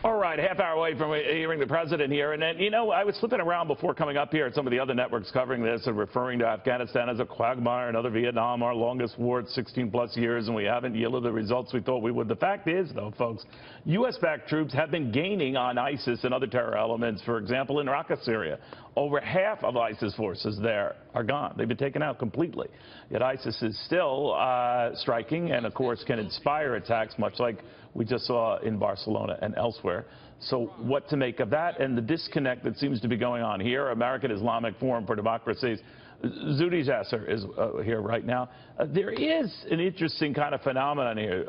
All right, half hour away from hearing the president here. And then, you know, I was flipping around before coming up here at some of the other networks covering this and referring to Afghanistan as a quagmire, another Vietnam, our longest war at 16-plus years, and we haven't yielded the results we thought we would. The fact is, though, folks, U.S.-backed troops have been gaining on ISIS and other terror elements, for example, in Iraq and Syria. Over half of ISIS forces there are gone. They've been taken out completely. Yet ISIS is still striking and, of course, can inspire attacks, much like we just saw in Barcelona and elsewhere. So what to make of that and the disconnect that seems to be going on here? American Islamic Forum for Democracy's Zuhdi Jasser is here right now. There is an interesting kind of phenomenon here,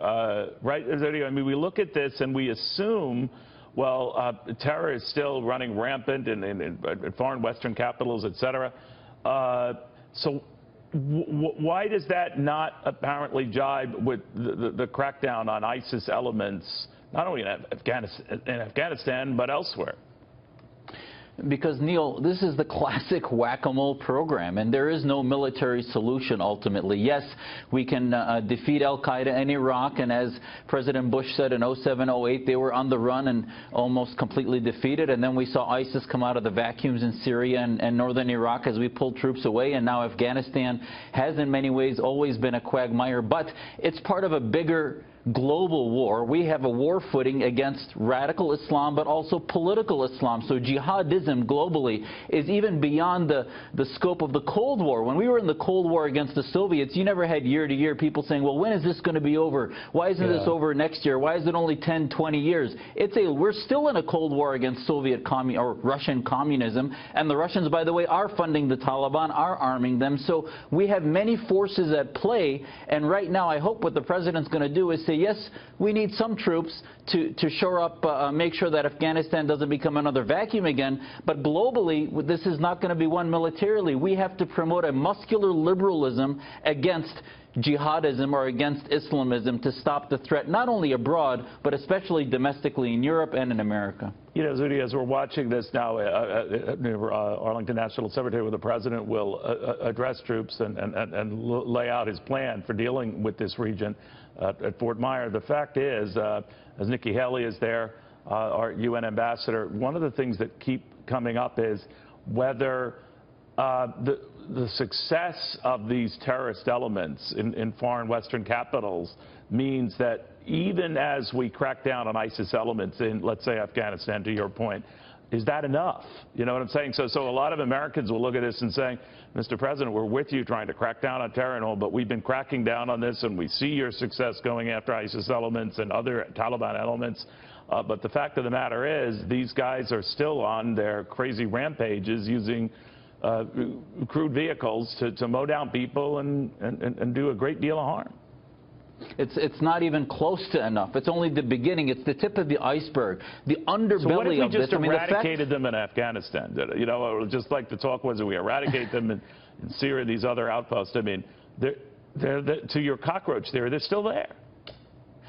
right, Zuhdi? I mean, we look at this and we assume, well, terror is still running rampant in foreign Western capitals, et cetera. So why does that not apparently jibe with the crackdown on ISIS elements, not only in Afghanistan, but elsewhere? Because, Neil, this is the classic whack-a-mole program, and there is no military solution ultimately. Yes, we can defeat al-Qaeda in Iraq, and as President Bush said in 07-08, they were on the run and almost completely defeated, and then we saw ISIS come out of the vacuums in Syria and northern Iraq as we pulled troops away, and now Afghanistan has in many ways always been a quagmire, but it's part of a bigger global war. We have a war footing against radical Islam, but also political Islam. So jihadism globally is even beyond the scope of the Cold War. When we were in the Cold War against the Soviets, you never had year to year people saying, well, when is this going to be over? Why isn't this over next year? Why is it only 10, 20 years? We're still in a Cold War against Soviet or Russian communism. And the Russians, by the way, are funding the Taliban, are arming them. So we have many forces at play. And right now, I hope what the president's going to do is say, yes, we need some troops to shore up, make sure that Afghanistan doesn't become another vacuum again. But globally, this is not going to be won militarily. We have to promote a muscular liberalism against jihadism or against Islamism to stop the threat, not only abroad, but especially domestically in Europe and in America. You know, Zuhdi, as we're watching this now, Arlington National Cemetery, where the president will address troops and lay out his plan for dealing with this region at Fort Myer. The fact is, as Nikki Haley is there, our UN ambassador, one of the things that keep coming up is whether the success of these terrorist elements in foreign Western capitals means that even as we crack down on ISIS elements in, let's say, Afghanistan, to your point, is that enough? You know what I'm saying? So a lot of Americans will look at this and say, Mr. President, we're with you trying to crack down on terror and all, but we've been cracking down on this, and we see your success going after ISIS elements and other Taliban elements. But the fact of the matter is, these guys are still on their crazy rampages using crude vehicles to mow down people and do a great deal of harm. It's not even close to enough. It's only the beginning. It's the tip of the iceberg. The underbelly so what if we of just this. eradicated them in Afghanistan? You know, just like the talk was that we eradicate them in Syria, these other outposts. I mean, they're to your cockroach theory, they're still there.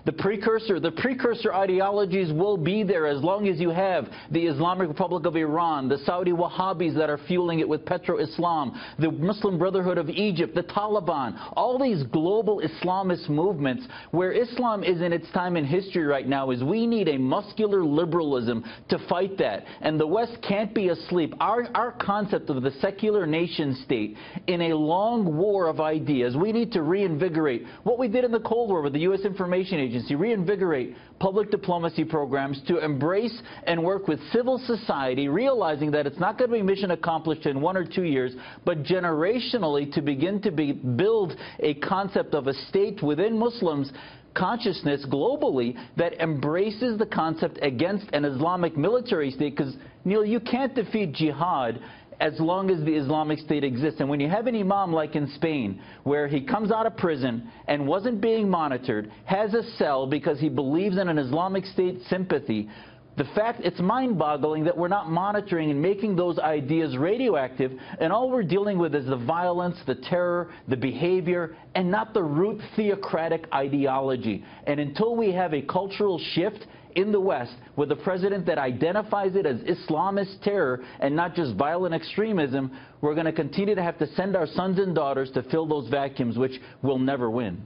The precursor ideologies will be there as long as you have the Islamic Republic of Iran, the Saudi Wahhabis that are fueling it with petro-Islam, the Muslim Brotherhood of Egypt, the Taliban, all these global Islamist movements. Where Islam is in its time in history right now is we need a muscular liberalism to fight that. And the West can't be asleep. Our concept of the secular nation state in a long war of ideas, we need to reinvigorate what we did in the Cold War with the U.S. Information Agency. Reinvigorate public diplomacy programs to embrace and work with civil society, realizing that it's not going to be mission accomplished in 1 or 2 years, but generationally to begin to build a concept of a state within Muslims' consciousness globally that embraces the concept against an Islamic military state. Because, Neil, you can't defeat jihad as long as the Islamic State exists. And when you have an imam like in Spain, where he comes out of prison and wasn't being monitored, has a cell because he believes in an Islamic State sympathy, the fact, it's mind-boggling that we're not monitoring and making those ideas radioactive, and all we're dealing with is the violence, the terror, the behavior, and not the root theocratic ideology. And until we have a cultural shift in the West with a president that identifies it as Islamist terror and not just violent extremism, we're going to continue to have to send our sons and daughters to fill those vacuums, which we'll never win.